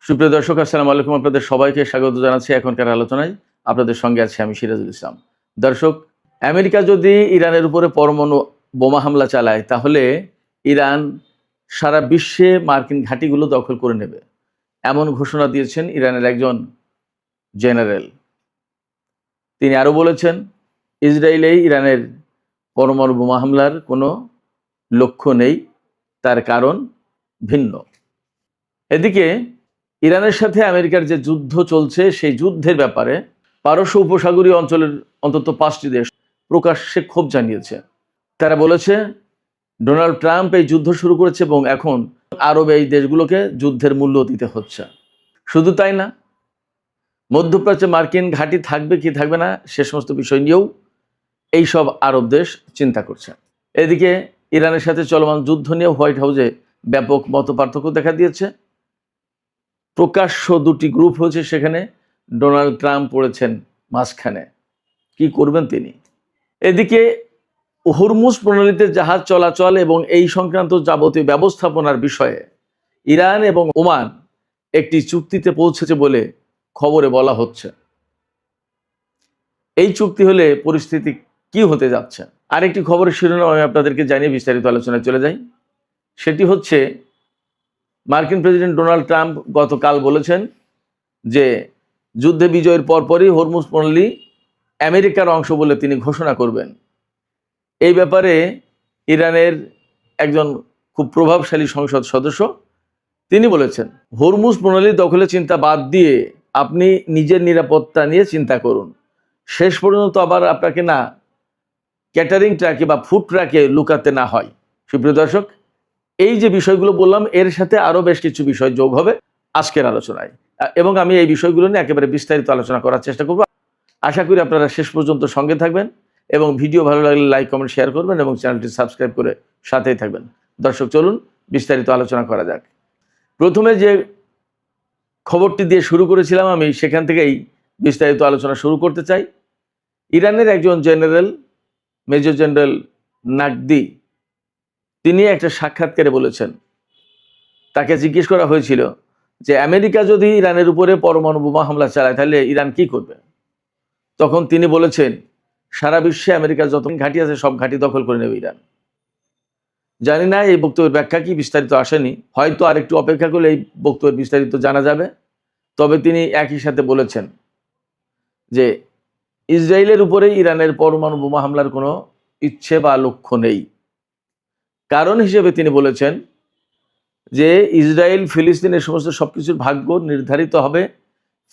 সুপ্রিয় দর্শক, আসসালামু আলাইকুম। আপনাদের সবাইকে স্বাগত জানাচ্ছি এখনকার আলোচনায়। আপনাদের সঙ্গে আছি আমি সিরাজুল ইসলাম। দর্শক, আমেরিকা যদি ইরানের উপরে পরমাণু বোমা হামলা চালায়, তাহলে ইরান সারা বিশ্বে মার্কিন ঘাঁটিগুলো দখল করে নেবে, এমন ঘোষণা দিয়েছেন ইরানের একজন জেনারেল। তিনি আরও বলেছেন, ইসরায়েলেই ইরানের পরমাণু বোমা হামলার কোনো লক্ষ্য নেই, তার কারণ ভিন্ন। এদিকে ইরানের সাথে আমেরিকার যে যুদ্ধ চলছে, সেই যুদ্ধের ব্যাপারে পারস্য উপসাগরীয় অঞ্চলের অন্তত 5টি দেশ প্রকাশ্যে ক্ষোভ জানিয়েছে। তারা বলেছে, ডোনাল্ড ট্রাম্প এই যুদ্ধ শুরু করেছে এবং এখন আরব এই দেশগুলোকে যুদ্ধের মূল্য দিতে হচ্ছে। শুধু তাই না, মধ্যপ্রাচ্যে মার্কিন ঘাঁটি থাকবে কি থাকবে না সে সমস্ত বিষয় নিয়েও এইসব আরব দেশ চিন্তা করছে। এদিকে ইরানের সাথে চলমান যুদ্ধ নিয়ে হোয়াইট হাউসে ব্যাপক মতপার্থক্য দেখা দিয়েছে। প্রকাশ্য দুটি গ্রুপ হয়েছে, সেখানে ডোনাল্ড ট্রাম্প পড়েছেন মাঝখানে। কি করবেন তিনি? এদিকে হরমুজ প্রণালীতে জাহাজ চলাচল এবং এই সংক্রান্ত যাবতীয় ব্যবস্থাপনার বিষয়ে ইরান এবং ওমান একটি চুক্তিতে পৌঁছেছে বলে খবরে বলা হচ্ছে। এই চুক্তি হলে পরিস্থিতি কি হতে যাচ্ছে? আরেকটি খবরের শিরোনাম আমি আপনাদেরকে জানিয়ে বিস্তারিত আলোচনায় চলে যাই। সেটি হচ্ছে, মার্কিন প্রেসিডেন্ট ডোনাল্ড ট্রাম্প গতকাল বলেছেন যে যুদ্ধে বিজয়ের পরপরই হরমুজ প্রণালী আমেরিকার অংশ বলে তিনি ঘোষণা করবেন। এই ব্যাপারে ইরানের একজন খুব প্রভাবশালী সংসদ সদস্য তিনি বলেছেন, হরমুজ প্রণালী দখলের চিন্তা বাদ দিয়ে আপনি নিজের নিরাপত্তা নিয়ে চিন্তা করুন। শেষ পর্যন্ত আবার আপনাকে না ক্যাটারিং ট্রাকে বা ফুড ট্রাকে লুকাতে না হয়। সুপ্রিয় দর্শক, এই যে বিষয়গুলো বললাম, এর সাথে আরও বেশ কিছু বিষয় যোগ হবে আজকের আলোচনায়, এবং আমি এই বিষয়গুলো নিয়ে একেবারে বিস্তারিত আলোচনা করার চেষ্টা করব। আশা করি আপনারা শেষ পর্যন্ত সঙ্গে থাকবেন এবং ভিডিও ভালো লাগলে লাইক কমেন্ট শেয়ার করবেন এবং চ্যানেলটি সাবস্ক্রাইব করে সাথেই থাকবেন। দর্শক, চলুন বিস্তারিত আলোচনা করা যাক। প্রথমে যে খবরটি দিয়ে শুরু করেছিলাম, আমি সেখান থেকেই বিস্তারিত আলোচনা শুরু করতে চাই। ইরানের একজন জেনারেল, মেজর জেনারেল নাকদি, তিনি একটা সাক্ষাৎকারে বলেছেন, তাকে জিজ্ঞেস করা হয়েছিল যে আমেরিকা যদি ইরানের উপরে পরমাণু বোমা হামলা চালায় তাহলে ইরান কি করবে। তখন তিনি বলেছেন, সারা বিশ্বে আমেরিকার যত ঘাঁটি আছে সব ঘাঁটি দখল করে নেবে ইরান। জানি না এই বক্তব্যের ব্যাখ্যা কি, বিস্তারিত আসেনি, হয়তো আরেকটু অপেক্ষা করলে এই বক্তব্যের বিস্তারিত জানা যাবে। তবে তিনি একই সাথে বলেছেন যে ইসরায়েলের উপরে ইরানের পরমাণু বোমা হামলার কোনো ইচ্ছে বা লক্ষ্য নেই। কারণ হিসেবে তিনি বলেছেন যে ইসরায়েল ফিলিস্তিনের সমস্ত সবকিছুর ভাগ্য নির্ধারিত হবে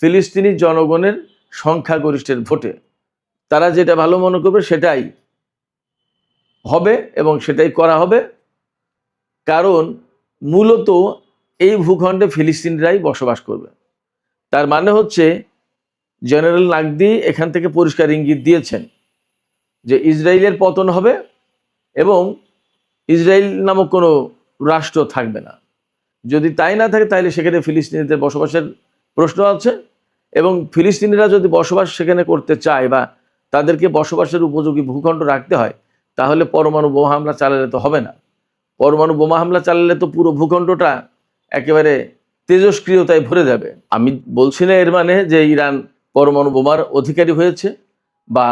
ফিলিস্তিনি জনগণের সংখ্যাগরিষ্ঠের ভোটে। তারা যেটা ভালো মনে করবে সেটাই হবে এবং সেটাই করা হবে। কারণ মূলত এই ভূখণ্ডে ফিলিস্তিনিরাই বসবাস করবে। তার মানে হচ্ছে, জেনারেল নাকদি এখান থেকে পরিষ্কার ইঙ্গিত দিয়েছেন যে ইসরায়েলের পতন হবে এবং ইসরায়েল নামক কোনো রাষ্ট্র থাকবে না। যদি তাই না থাকে তাহলে সেখানে ফিলিস্তিনিদের বসবাসের প্রশ্ন আছে, এবং ফিলিস্তিনিরা যদি বসবাস সেখানে করতে চায় বা তাদেরকে বসবাসের উপযোগী ভূখণ্ড রাখতে হয়, তাহলে পরমাণু বোমা হামলা চালালে তো হবে না। পরমাণু বোমা হামলা চালালে তো পুরো ভূখণ্ডটা একেবারে তেজস্ক্রিয়তায় ভরে যাবে। আমি বলছি না এর মানে যে ইরান পরমাণু বোমার অধিকারী হয়েছে বা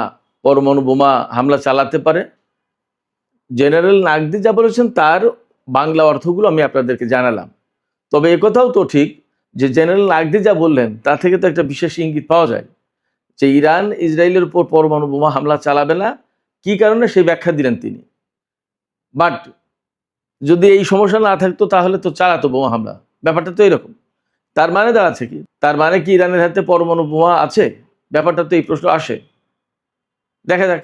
পরমাণু বোমা হামলা চালাতে পারে। জেনারেল নাকদি যা বলেছেন তার বাংলা অর্থগুলো আমি আপনাদেরকে জানালাম। তবে একথাও তো ঠিক যে জেনারেল নাকদি যা বললেন তা থেকে তো একটা বিশেষ ইঙ্গিত পাওয়া যায় যে ইরান ইসরায়েলের উপর পরমাণু বোমা হামলা চালাবে না। কি কারণে সেই ব্যাখ্যা দিলেন তিনি। বাট যদি এই সমস্যা না থাকতো তাহলে তো চালাতো বোমা হামলা। ব্যাপারটা তো এরকম। তার মানে দাঁড়াচ্ছে কি, তার মানে কি ইরানের হাতে পরমাণু বোমা আছে? ব্যাপারটা তো এই প্রশ্ন আসে। দেখা যাক,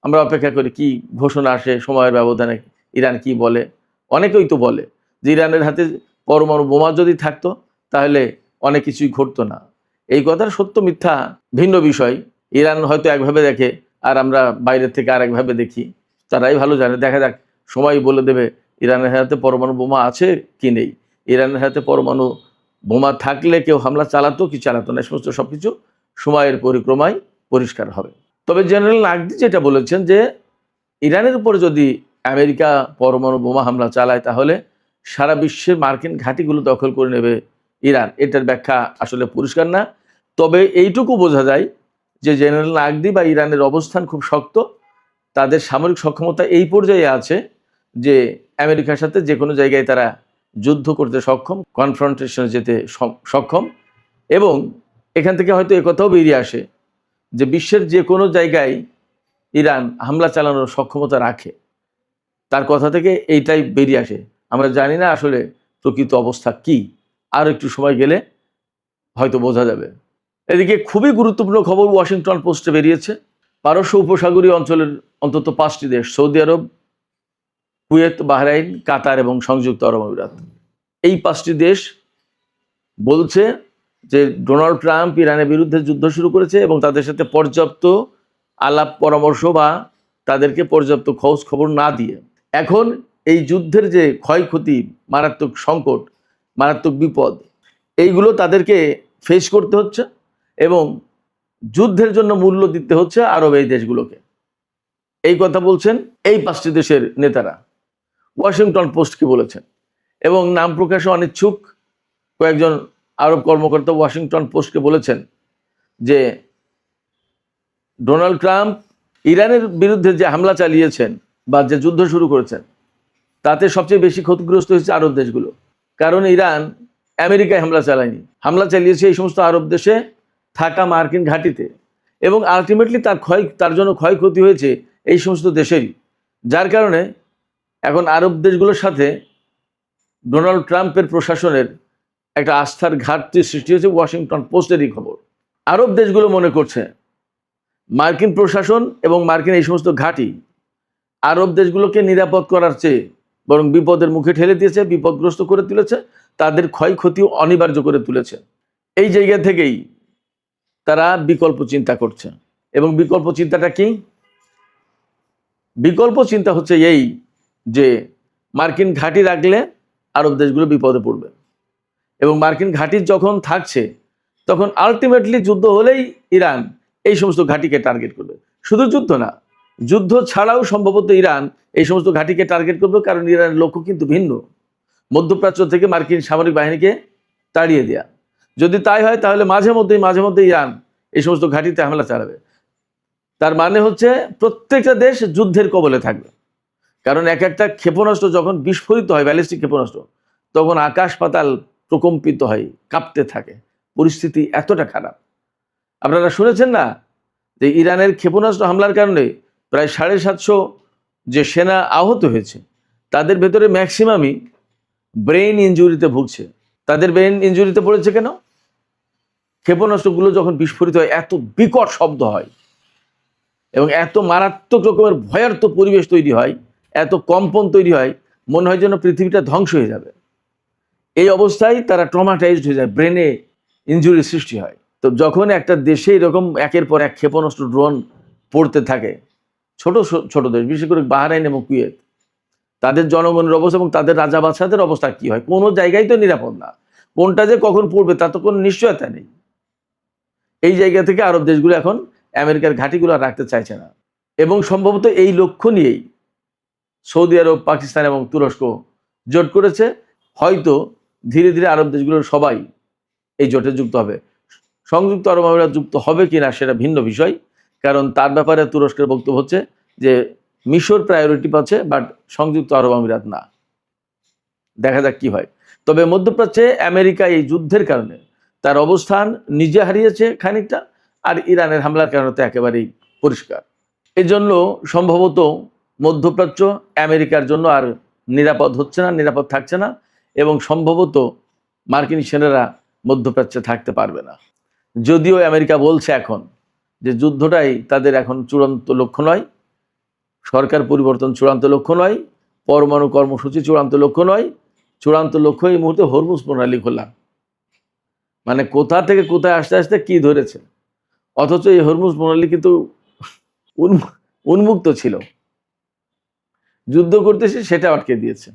আমরা অপেক্ষা করি কি ঘোষণা আসে সময়ের ব্যবধানে, ইরান কি বলে। অনেকেই তো বলে যে ইরানের হাতে পরমাণু বোমা যদি থাকতো তাহলে অনেক কিছুই ঘটতো না। এই কথার সত্য মিথ্যা ভিন্ন বিষয়। ইরান হয়তো একভাবে দেখে আর আমরা বাইরের থেকে আরেকভাবে দেখি, তারাই ভালো জানে। দেখা যাক, সময় বলে দেবে ইরানের হাতে পরমাণু বোমা আছে কি নেই। ইরানের হাতে পরমাণু বোমা থাকলে কেউ হামলা চালাতো কি চালাতো না, সমস্ত সব কিছু সময়ের পরিক্রমায় পরিষ্কার হবে। তবে জেনারেল নাকদি যেটা বলেছেন যে ইরানের উপরে যদি আমেরিকা পরমাণু বোমা হামলা চালায় তাহলে সারা বিশ্বের মার্কিন ঘাঁটিগুলো দখল করে নেবে ইরান, এটার ব্যাখ্যা আসলে পরিষ্কার না। তবে এইটুকু বোঝা যায় যে জেনারেল নাগদি বা ইরানের অবস্থান খুব শক্ত, তাদের সামরিক সক্ষমতা এই পর্যায়ে আছে যে আমেরিকার সাথে যে কোনো জায়গায় তারা যুদ্ধ করতে সক্ষম, কনফ্রন্টেশনে যেতে সক্ষম। এবং এখান থেকে হয়তো একথাও বেরিয়ে আসে যে বিশ্বের যে কোনো জায়গায় ইরান হামলা চালানোর সক্ষমতা রাখে, তার কথা থেকে এইটাই বেরিয়ে আসে। আমরা জানি না আসলে প্রকৃত অবস্থা কি, আর একটু সময় গেলে হয়তো বোঝা যাবে। এদিকে খুবই গুরুত্বপূর্ণ খবর ওয়াশিংটন পোস্টে বেরিয়েছে। পারস্য উপসাগরীয় অঞ্চলের অন্তত 5টি দেশ, সৌদি আরব, কুয়েত, বাহরাইন, কাতার এবং সংযুক্ত আরব আমিরাত, এই 5টি দেশ বলছে যে ডোনাল্ড ট্রাম্প ইরানের বিরুদ্ধে যুদ্ধ শুরু করেছে এবং তাদের সাথে পর্যাপ্ত আলাপ পরামর্শ বা তাদেরকে পর্যাপ্ত খোঁজ খবর না দিয়ে এখন এই যুদ্ধের যে ক্ষয়ক্ষতি, মারাত্মক সংকট, মারাত্মক বিপদ, এইগুলো তাদেরকে ফেস করতে হচ্ছে এবং যুদ্ধের জন্য মূল্য দিতে হচ্ছে আরব এই দেশগুলোকে। এই কথা বলছেন এই 5টি দেশের নেতারা। ওয়াশিংটন পোস্ট কি বলেছেন এবং নাম প্রকাশে অনিচ্ছুক কয়েকজন আরব কর্মকর্তা ওয়াশিংটন পোস্টকে বলেছেন যে ডোনাল্ড ট্রাম্প ইরানের বিরুদ্ধে যে হামলা চালিয়েছেন বা যে যুদ্ধ শুরু করেছেন তাতে সবচেয়ে বেশি ক্ষতিগ্রস্ত হয়েছে আরব দেশগুলো। কারণ ইরান আমেরিকায় হামলা চালায়নি, হামলা চালিয়েছে এই সমস্ত আরব দেশে থাকা মার্কিন ঘাঁটিতে, এবং আলটিমেটলি তার জন্য ক্ষয়ক্ষতি হয়েছে এই সমস্ত দেশেরই। যার কারণে এখন আরব দেশগুলোর সাথে ডোনাল্ড ট্রাম্পের প্রশাসনের একটা আস্থার ঘাটতি সৃষ্টি হয়েছে। ওয়াশিংটন পোস্টেরই খবর। আরব দেশগুলো মনে করছে মার্কিন প্রশাসন এবং মার্কিন এই সমস্ত ঘাঁটি আরব দেশগুলোকে নিরাপদ করার চেয়ে বরং বিপদের মুখে ঠেলে দিয়েছে, বিপদগ্রস্ত করে তুলেছে, তাদের ক্ষয়ক্ষতি অনিবার্য করে তুলেছে। এই জায়গা থেকেই তারা বিকল্প চিন্তা করছে। এবং বিকল্প চিন্তাটা কি? বিকল্প চিন্তা হচ্ছে এই যে মার্কিন ঘাঁটি রাখলে আরব দেশগুলো বিপদে পড়বে, এবং মার্কিন ঘাঁটি যখন থাকছে তখন আলটিমেটলি যুদ্ধ হলেই ইরান এই সমস্ত ঘাঁটিকে টার্গেট করবে। শুধু যুদ্ধ না, যুদ্ধ ছাড়াও সম্ভবত ইরান এই সমস্ত ঘাঁটিকে টার্গেট করবে, কারণ ইরানের লক্ষ্য কিন্তু ভিন্ন, মধ্যপ্রাচ্য থেকে মার্কিন সামরিক বাহিনীকে তাড়িয়ে দেয়া। যদি তাই হয় তাহলে মাঝে মধ্যে ইরান এই সমস্ত ঘাঁটিতে হামলা চালাবে। তার মানে হচ্ছে প্রত্যেকটা দেশ যুদ্ধের কবলে থাকবে, কারণ এক একটা ক্ষেপণাস্ত্র যখন বিস্ফোরিত হয়, ব্যালিস্টিক ক্ষেপণাস্ত্র, তখন আকাশ পাতাল প্রকম্পিত হয়, কাঁপতে থাকে, পরিস্থিতি এতটা খারাপ। আপনারা শুনেছেন না যে ইরানের ক্ষেপণাস্ত্র হামলার কারণে প্রায় 750 যে সেনা আহত হয়েছে, তাদের ভেতরে ম্যাক্সিমামই ব্রেইন ইনজুরিতে ভুগছে। তাদের ব্রেইন ইনজুরিতে পড়েছে কেন? ক্ষেপণাস্ত্রগুলো যখন বিস্ফোরিত হয় এত বিকট শব্দ হয় এবং এত মারাত্মক রকমের ভয়ার্থ পরিবেশ তৈরি হয়, এত কম্পন তৈরি হয়, মনে হয় যেন পৃথিবীটা ধ্বংস হয়ে যাবে। এই অবস্থায় তারা ট্রমাটাইজড হয়ে যায়, ব্রেনে ইনজুরি সৃষ্টি হয়। তো যখন একটা দেশে এরকম একের পর এক ক্ষেপণাস্ত্র, ড্রোন পড়তে থাকে, ছোট ছোট দেশ, বিশেষ করে বাহরাইন এবং কুয়েত, তাদের জনগণের অবস্থা এবং তাদের রাজা বাদশাদের অবস্থা কি হয়? কোনো জায়গায় তো নিরাপদ না, কোনটা যে কখন পড়বে তা তো কোনো নিশ্চয়তা নেই। এই জায়গা থেকে আরব দেশগুলো এখন আমেরিকার ঘাঁটিগুলো রাখতে চাইছে না, এবং সম্ভবত এই লক্ষ্য নিয়েই সৌদি আরব, পাকিস্তান এবং তুরস্ক জোট করেছে। হয়তো ধীরে ধীরে আরব দেশগুলোর সবাই এই জোটে যুক্ত হবে। সংযুক্ত আরব আমিরাত যুক্ত হবে কিনা সেটা ভিন্ন বিষয়, কারণ তার ব্যাপারে তুরস্কের বক্তব্য হচ্ছে যে মিশর প্রায়োরিটি পাচ্ছে, বাট সংযুক্ত আরব আমিরাত না। দেখা যাক কি হয়। তবে মধ্যপ্রাচ্যে আমেরিকা এই যুদ্ধের কারণে তার অবস্থান নিজে হারিয়েছে খানিকটা, আর ইরানের হামলার কারণে তো একেবারেই পরিষ্কার। এই জন্য সম্ভবত মধ্যপ্রাচ্য আমেরিকার জন্য আর নিরাপদ হচ্ছে না, নিরাপদ থাকছে না, এবং সম্ভবত মার্কিন সেনারা মধ্যপ্রাচ্যে থাকতে পারবে না। যদিও আমেরিকা বলছে এখন যে যুদ্ধটাই তাদের এখন চূড়ান্ত লক্ষ্য নয়, সরকার পরিবর্তন চূড়ান্ত লক্ষ্য নয়, পরমাণু কর্মসূচি চূড়ান্ত লক্ষ্য নয়, চূড়ান্ত লক্ষ্য এই মুহূর্তে হরমুজ প্রণালী খোলা। মানে কোথা থেকে কোথায় আস্তে আস্তে কি ধরেছে, অথচ এই হরমুজ প্রণালী কিন্তু উন্মুক্ত ছিল, যুদ্ধ করতেছে সেটা আটকে দিয়েছে।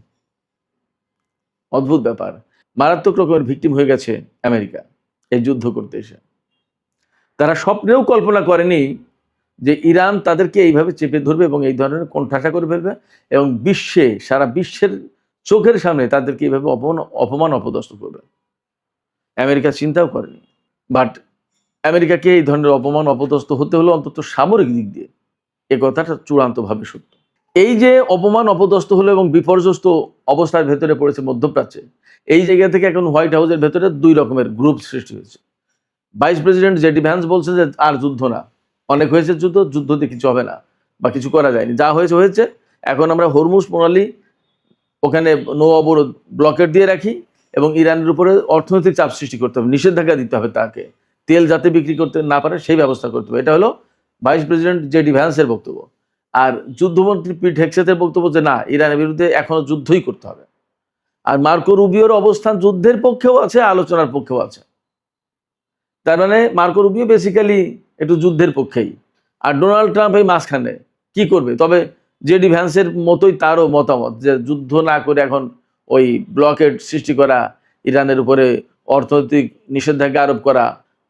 অদ্ভুত ব্যাপার। মারাত্মক রকমের ভিকটিম হয়ে গেছে আমেরিকা এই যুদ্ধ করতে এসে। তারা স্বপ্নেও কল্পনা করেনি যে ইরান তাদেরকে এইভাবে চেপে ধরবে এবং এই ধরনের কোণঠাসা করে ফেলবে, এবং সারা বিশ্বের চোখের সামনে তাদেরকে এইভাবে অপমান অপদস্থ করবে। আমেরিকা চিন্তাও করেনি। বাট আমেরিকাকে এই ধরনের অপমান অপদস্থ হতে হলো অন্তত সামরিক দিক দিয়ে, এ কথাটা চূড়ান্তভাবে সত্য। এই যে অপমান অপদস্থ হলো এবং বিপর্যস্ত অবস্থার ভেতরে পড়েছে মধ্যপ্রাচ্যে, এই জায়গা থেকে এখন হোয়াইট হাউসের ভেতরে দুই রকমের গ্রুপ সৃষ্টি হয়েছে। ভাইস প্রেসিডেন্ট জেডি ভ্যান্স বলছে যে আর যুদ্ধ না, অনেক হয়েছে যুদ্ধ দিয়ে কিছু হবে না বা কিছু করা যায়নি, যা হয়েছে হয়েছে, এখন আমরা হরমুজ প্রণালী ওখানে নৌ অবরোধ ব্লকেট দিয়ে রাখি এবং ইরানের উপরে অর্থনৈতিক চাপ সৃষ্টি করতে হবে, নিষেধাজ্ঞা দিতে হবে, তাকে তেল যাতে বিক্রি করতে না পারে সেই ব্যবস্থা করতে হবে। এটা হলো ভাইস প্রেসিডেন্ট জেডি ভ্যান্সের বক্তব্য। আর যুদ্ধমন্ত্রী পিট হেগসেথের বক্তব্য যে না, ইরানের বিরুদ্ধে এখনো যুদ্ধই করতে হবে। আর মার্কো রুবিওর অবস্থান যুদ্ধের পক্ষেও আছে, আলোচনার পক্ষেও আছে। তার মানে মার্কো রুবিও বেসিক্যালি একটু যুদ্ধের পক্ষেই, আর ডোনাল্ড ট্রাম্প এই মাঝখানে কি করবে। তবে জেডি ভ্যান্সের মতোই তারও মতামত যে যুদ্ধ না করে এখন ওই ব্লকেট সৃষ্টি করা, ইরানের উপরে অর্থনৈতিক নিষেধাজ্ঞা আরোপ করা,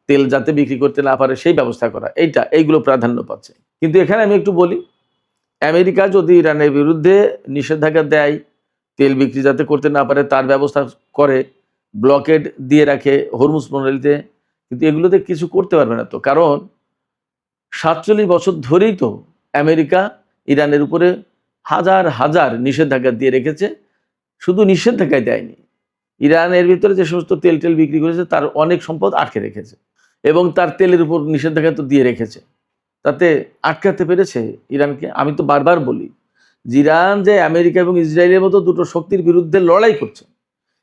তেল যাতে বিক্রি করতে না পারে সেই ব্যবস্থা করা, এইগুলো প্রাধান্য পাচ্ছে। কিন্তু এখানে আমি একটু বলি, আমেরিকা যদি ইরানের বিরুদ্ধে নিষেধাজ্ঞা দেয়, তেল বিক্রি যাতে করতে না পারে তার ব্যবস্থা করে, ব্লকেড দিয়ে রাখে হরমুজ প্রণালীতে, কিন্তু এগুলোতে কিছু করতে পারবে না। তো কারণ 47 বছর ধরেই তো আমেরিকা ইরানের উপরে হাজার হাজার নিষেধাজ্ঞা দিয়ে রেখেছে। শুধু নিষেধাজ্ঞায় দেয়নি, ইরানের ভিতরে যে সমস্ত তেল বিক্রি করেছে তার অনেক সম্পদ আটকে রেখেছে এবং তার তেলের উপর নিষেধাজ্ঞা তো দিয়ে রেখেছে। তাতে আটকাতে পেরেছে ইরানকে। আমি তো বারবার বলি যে ইরান যে আমেরিকা এবং ইসরায়েলের মতো দুটো শক্তির বিরুদ্ধে লড়াই করছে,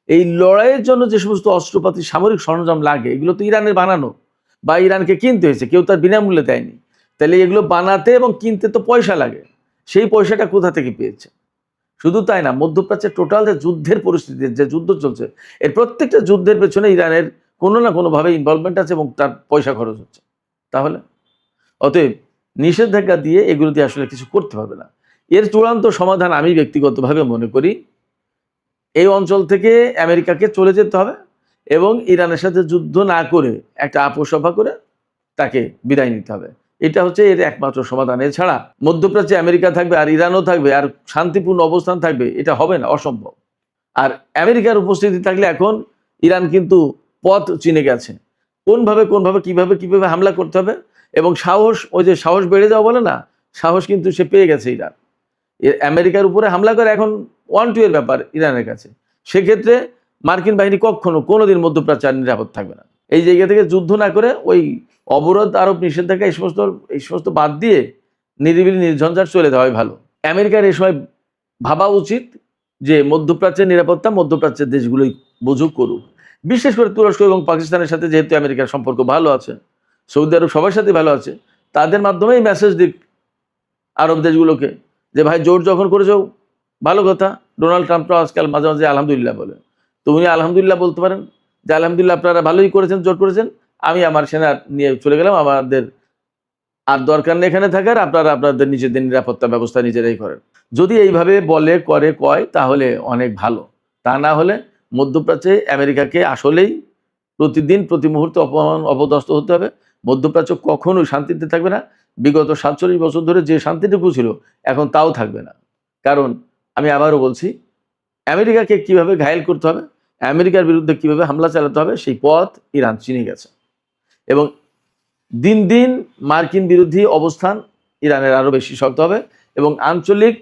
এই লড়াইয়ের জন্য যে সমস্ত অস্ত্রপাতি সামরিক সরঞ্জাম লাগে এগুলো তো ইরানের বানানো বা ইরানকে কিনতে হয়েছে, কেউ তার বিনামূল্যে দেয়নি। তাহলে এগুলো বানাতে এবং কিনতে তো পয়সা লাগে, সেই পয়সাটা কোথা থেকে পেয়েছে? শুধু তাই না, মধ্যপ্রাচ্যে টোটাল যে যুদ্ধের পরিস্থিতি, যে যুদ্ধ চলছে, এর প্রত্যেকটা যুদ্ধের পেছনে ইরানের কোনো না কোনোভাবে ইনভলভমেন্ট আছে এবং তার পয়সা খরচ হচ্ছে। তাহলে অতএব নিষেধাজ্ঞা দিয়ে এগুলো দিয়ে আসলে কিছু করতে পারবে না। এর চূড়ান্ত সমাধান আমি ব্যক্তিগতভাবে মনে করি এই অঞ্চল থেকে আমেরিকাকে চলে যেতে হবে এবং ইরানের সাথে যুদ্ধ না করে একটা আপোষ সভা করে তাকে বিদায় নিতে হবে। এটা হচ্ছে এর একমাত্র সমাধান। এছাড়া মধ্যপ্রাচ্যে আমেরিকা থাকবে আর ইরানও থাকবে আর শান্তিপূর্ণ অবস্থান থাকবে, এটা হবে না, অসম্ভব। আর আমেরিকার উপস্থিতি থাকলে এখন ইরান কিন্তু পথ চিনে গেছে, কোনভাবে কিভাবে হামলা করতে হবে এবং সাহস, ওই যে সাহস বেড়ে যাওয়া বলে না, সাহস কিন্তু সে পেয়ে গেছে ইরান। আমেরিকার উপরে হামলা করে এখন 1-2 এর ব্যাপার ইরানের কাছে। সেক্ষেত্রে মার্কিন বাহিনী কখনো কোনোদিন মধ্যপ্রাচ্যে আর নিরাপদ থাকবে না। এই জায়গা থেকে যুদ্ধ না করে ওই অবরোধ আরোপ নিষেধাজ্ঞা এই সমস্ত বাদ দিয়ে নিরিবিলি নির্ঝঞ্ঝাট চলে যাওয়াই ভালো। আমেরিকার এই সময় ভাবা উচিত যে মধ্যপ্রাচ্যের নিরাপত্তা মধ্যপ্রাচ্যের দেশগুলোই বুঝুক, করুক। বিশেষ করে তুরস্ক এবং পাকিস্তানের সাথে যেহেতু আমেরিকার সম্পর্ক ভালো আছে, সৌদি আরব সবার সাথে ভালো আছে, তাদের মাধ্যমেই মেসেজ দিক আরব দেশগুলোকে যে ভাই জোট যখন করেছো ভালো কথা। ডোনাল্ড ট্রাম্পরা আজকাল মাঝে মাঝে আলহামদুলিল্লাহ বলে, তো উনি আলহামদুলিল্লাহ বলতে পারেন যে আলহামদুলিল্লাহ আপনারা ভালোই করেছেন, জোট করেছেন, আমি আমার সেনা নিয়ে চলে গেলাম, আমাদের আর দরকার নেই এখানে থাকার, আপনারা আপনাদের নিজেদের নিরাপত্তা ব্যবস্থা নিজেরাই করেন। যদি এইভাবে বলে করে কয় তাহলে অনেক ভালো। তা না হলে মধ্যপ্রাচ্যে আমেরিকাকে আসলেই প্রতিদিন প্রতি মুহূর্তে অপমান অপদস্থ হতে হবে। মধ্যপ্রাচ্য কখনোই শান্তিতে থাকবে না। বিগত 47 বছর ধরে যে শান্তিটুকু ছিল এখন তাও থাকবে না। কারণ আমি আবারও বলছি, আমেরিকাকে কিভাবে ঘায়েল করতে হবে, আমেরিকার বিরুদ্ধে কিভাবে হামলা চালাতে হবে সেই পথ ইরান চিনে গেছে এবং দিন দিন মার্কিন বিরোধী অবস্থান ইরানের আরও বেশি শক্ত হবে এবং আঞ্চলিক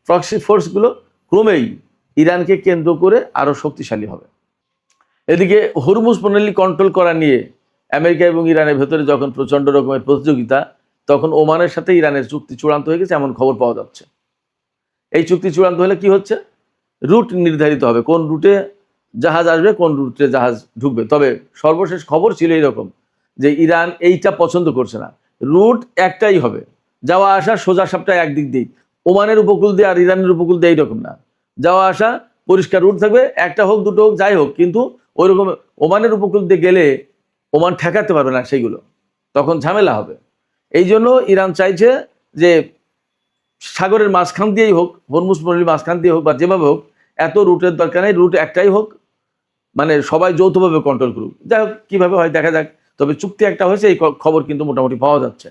প্রক্সি ফোর্সগুলো ক্রমেই ইরানকে কেন্দ্র করে আরও শক্তিশালী হবে। এদিকে হরমুজ প্রণালী কন্ট্রোল করা নিয়ে আমেরিকা এবং ইরানের ভেতরে যখন প্রচণ্ড রকমের প্রতিযোগিতা, তখন ওমানের সাথে ইরানের চুক্তি চূড়ান্ত হয়ে গেছে এমন খবর পাওয়া যাচ্ছে। এই চুক্তি চূড়ান্ত হলে কি হচ্ছে, রুট নির্ধারিত হবে, কোন রুটে জাহাজ আসবে, কোন রুটে জাহাজ ঢুকবে। তবে সর্বশেষ খবর ছিল এইরকম যে ইরান এইটা পছন্দ করছে না, রুট একটাই হবে, যাওয়া আসা সোজা সাপটা একদিক দিয়েই, ওমানের উপকূল দিয়ে আর ইরানের উপকূল দিয়ে এইরকম না, যাওয়া আসা পরিষ্কার রুট থাকবে, একটা হোক দুটো হোক যাই হোক, কিন্তু ওইরকম ওমানের উপকূল দিয়ে গেলে ওমান ঠেকাতে পারবে না, সেইগুলো তখন ঝামেলা হবে। এই জন্য ইরান চাইছে যে সাগরের মাঝখান দিয়েই হোক, হরমুজ প্রণালীর মাঝখান দিয়ে হোক বা যেভাবে হোক, এত রুটের দরকার নেই, রুট একটাই হোক, মানে সবাই যৌথভাবে কন্ট্রোল করুক, যাই হোক কীভাবে হয় দেখা যাক। তবে চুক্তি একটা হয়েছে, এই খবর কিন্তু মোটামুটি পাওয়া যাচ্ছে।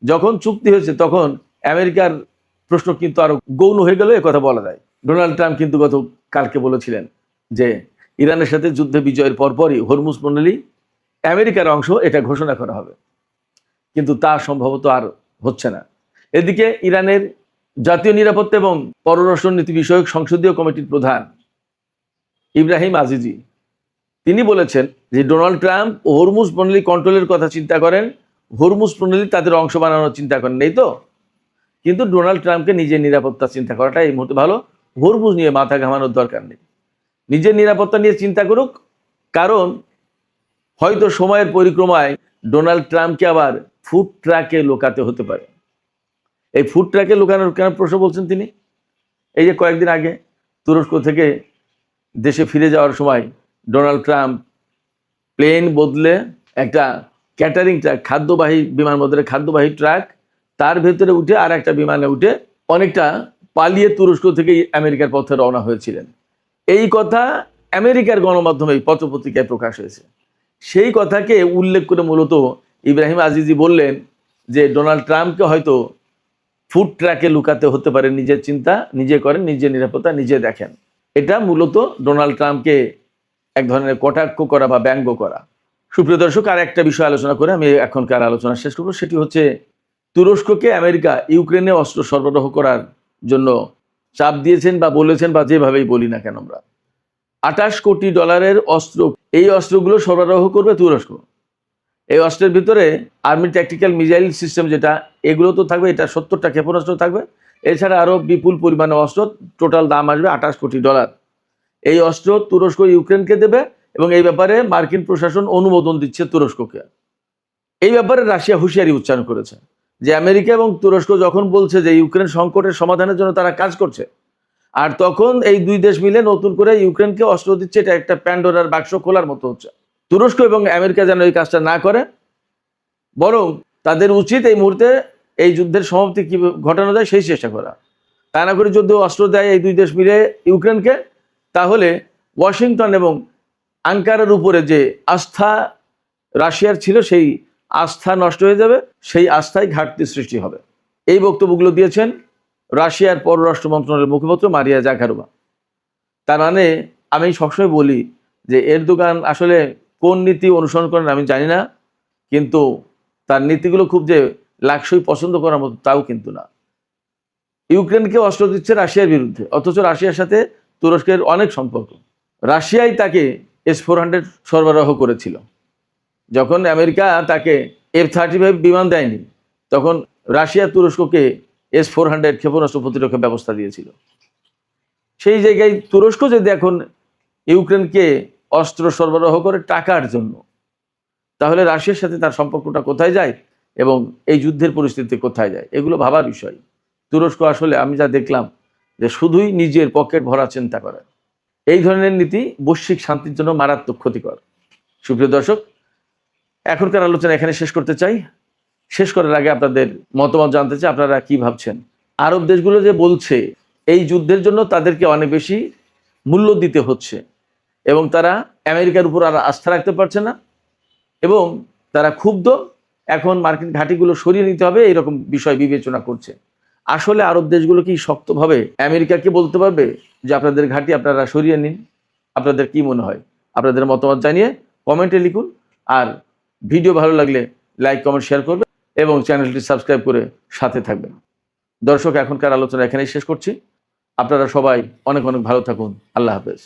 যখন চুক্তি হয়েছে তখন আমেরিকার প্রশ্ন কিন্তু আরো গৌণ হয়ে গেল, কথা বলা যায়। ডোনাল্ড ট্রাম্প কিন্তু কালকে বলেছিলেন যে ইরানের সাথে যুদ্ধে বিজয়ের পরপরই হরমুজ প্রণালী আমেরিকার অংশ এটা ঘোষণা করা হবে, কিন্তু তা সম্ভবত আর হচ্ছে না। এদিকে ইরানের জাতীয় নিরাপত্তা এবং পররাষ্ট্রনীতি বিষয়ক সংসদীয় কমিটির প্রধান ইব্রাহিম আজিজি তিনি বলেছেন যে ডোনাল্ড ট্রাম্প হরমুজ প্রণালী কন্ট্রোলের কথা চিন্তা করেন, হরমুজ প্রণালী তাদের অংশ বানানোর চিন্তা করেন নেই তো। কিন্তু ডোনাল্ড ট্রাম্পকে নিজের নিরাপত্তা চিন্তা করাটা এই মুহূর্তে ভালো, হরমুজ নিয়ে মাথা ঘামানোর দরকার নেই। নিজের নিরাপত্তা নিয়ে চিন্তা করুক, কারণ হয়তো সময়ের পরিক্রমায় ডোনাল্ড ট্রাম্পকে আবার ফুড ট্রাকে লুকাতে হতে পারে। এই ফুড ট্রাকে লুকানোর কেন প্রশ্ন বলছেন তিনি? এই যে কয়েকদিন আগে তুরস্ক থেকে দেশে ফিরে যাওয়ার সময় ডোনাল্ড ট্রাম্প প্লেন বদলে একটা ক্যাটারিং ট্রাক, খাদ্যবাহী বিমানবন্দরের খাদ্যবাহী ট্রাক, তার ভেতরে উঠে আর একটা বিমানে উঠে অনেকটা পালিয়ে তুরস্ক থেকে আমেরিকার পথে রওনা হয়েছিলেন। এই কথা আমেরিকার গণমাধ্যমে পত্রপত্রিকায় প্রকাশ হয়েছে। সেই কথাকে উল্লেখ করে মূলত ইব্রাহিম আজিজি বললেন যে ডোনাল্ড ট্রাম্পকে হয়তো ফুড ট্রাকে লুকাতে হতে পারে, নিজের চিন্তা নিজে করেন, নিজের নিরাপত্তা নিজে দেখেন। এটা মূলত ডোনাল্ড ট্রাম্পকে এক ধরনের কটাক্ষ করা বা ব্যঙ্গ করা। সুপ্রিয় দর্শক, আর একটা বিষয় আলোচনা করে আমি এখনকার আলোচনা শেষ করব। সেটি হচ্ছে তুরস্ককে আমেরিকা ইউক্রেনে অস্ত্র সরবরাহ করার জন্য চাপ দিয়েছেন বা বলেছেন, বা যেভাবেই বলি না কেন আমরা, $28 কোটি অস্ত্র, এই অস্ত্রগুলো সরবরাহ করবে তুরস্ক। এই অস্ত্রের ভিতরে আর্মি ট্যাকটিক্যাল মিসাইল সিস্টেম যেটা, এগুলো তো থাকবে, এটা 70টা ক্ষেপণাস্ত্র থাকবে, এছাড়া আরও বিপুল পরিমাণে অস্ত্র, টোটাল দাম আসবে $28 কোটি। এই অস্ত্র তুরস্ক ইউক্রেনকে দেবে এবং এই ব্যাপারে মার্কিন প্রশাসন অনুমোদন দিচ্ছে তুরস্ককে। এই ব্যাপারে রাশিয়া হুঁশিয়ারি উচ্চারণ করেছে যে আমেরিকা এবং তুরস্ক যখন বলছে যে ইউক্রেন সংকটের সমাধানের জন্য তারা কাজ করছে, আর তখন এই দুই দেশ মিলে নতুন করে ইউক্রেনকে অস্ত্র দিচ্ছে, এটা একটা প্যান্ডোরার বাক্স খোলার মতো হচ্ছে। তুরস্ক এবং আমেরিকা যেন এই কাজটা না করে, বরং তাদের উচিত এই মুহূর্তে এই যুদ্ধের সমাপ্তি কি ঘটানো যায় সেই চেষ্টা করা। তা না করে যদি অস্ত্র দেয় এই দুই দেশ মিলে ইউক্রেনকে, তাহলে ওয়াশিংটন এবং আঙ্কারার উপরে যে আস্থা রাশিয়ার ছিল, সেই আস্থা নষ্ট হয়ে যাবে, সেই আস্থায় ঘাটতি সৃষ্টি হবে। এই বক্তব্যগুলো দিয়েছেন রাশিয়ার পররাষ্ট্র মন্ত্রণালয়ের মুখপাত্র মারিয়া জাকারোভা। তার মানে আমি সবসময় বলি যে এরদোগান আসলে কোন নীতি অনুসরণ করেন আমি জানি না, কিন্তু তার নীতিগুলো খুব যে লাকসই পছন্দ করার মতো তাও কিন্তু না। ইউক্রেনকে অস্ত্র দিচ্ছে রাশিয়ার বিরুদ্ধে, অথচ রাশিয়ার সাথে তুরস্কের অনেক সম্পর্ক। রাশিয়াই তাকে S-400 সরবরাহ করেছিল। যখন আমেরিকা তাকে F-35 বিমান দেয়নি, তখন রাশিয়া তুরস্ককে S-400 ক্ষেপণাস্ত্র প্রতিরক্ষা ব্যবস্থা দিয়েছিল। সেই জায়গায় তুরস্ক যদি এখন ইউক্রেনকে অস্ত্র সরবরাহ করে টাকার জন্য, তাহলে রাশিয়ার সাথে তার সম্পর্কটা কোথায় যায় এবং এই যুদ্ধের পরিস্থিতি কোথায় যায়, এগুলো ভাবার বিষয়। তুরস্ক আসলে আমি যা দেখলাম যে শুধুই নিজের পকেট ভরা চিন্তা করে। এই ধরনের নীতি বৈশ্বিক শান্তির জন্য মারাত্মক ক্ষতিকর। সুপ্রিয় দর্শক, এখনকার আলোচনা এখানে শেষ করতে চাই। শেষ করার আগে আপনাদের মতামত জানতে চাই, আপনারা কি ভাবছেন? আরব দেশগুলো যে বলছে এই যুদ্ধের জন্য তাদেরকে অনেক বেশি মূল্য দিতে হচ্ছে এবং তারা আমেরিকার উপর আর আস্থা রাখতে পারছে না এবং তারা ক্ষুব্ধ, এখন মার্কিন ঘাঁটিগুলো সরিয়ে নিতে হবে, এইরকম বিষয় বিবেচনা করছে। আসলে আরব দেশগুলো কি শক্তভাবে আমেরিকাকে বলতে পারবে যে আপনাদের ঘাঁটি আপনারা সরিয়ে নিন? আপনাদের কি মনে হয়? আপনাদের মতামত জানিয়ে কমেন্টে লিখুন, আর ভিডিও ভালো লাগলে লাইক কমেন্ট শেয়ার করবেন এবং চ্যানেলটি সাবস্ক্রাইব করে সাথে থাকবেন। দর্শক, এখনকার আলোচনা এখানেই শেষ করছি। আপনারা সবাই অনেক অনেক ভালো থাকুন। আল্লাহ হাফেজ।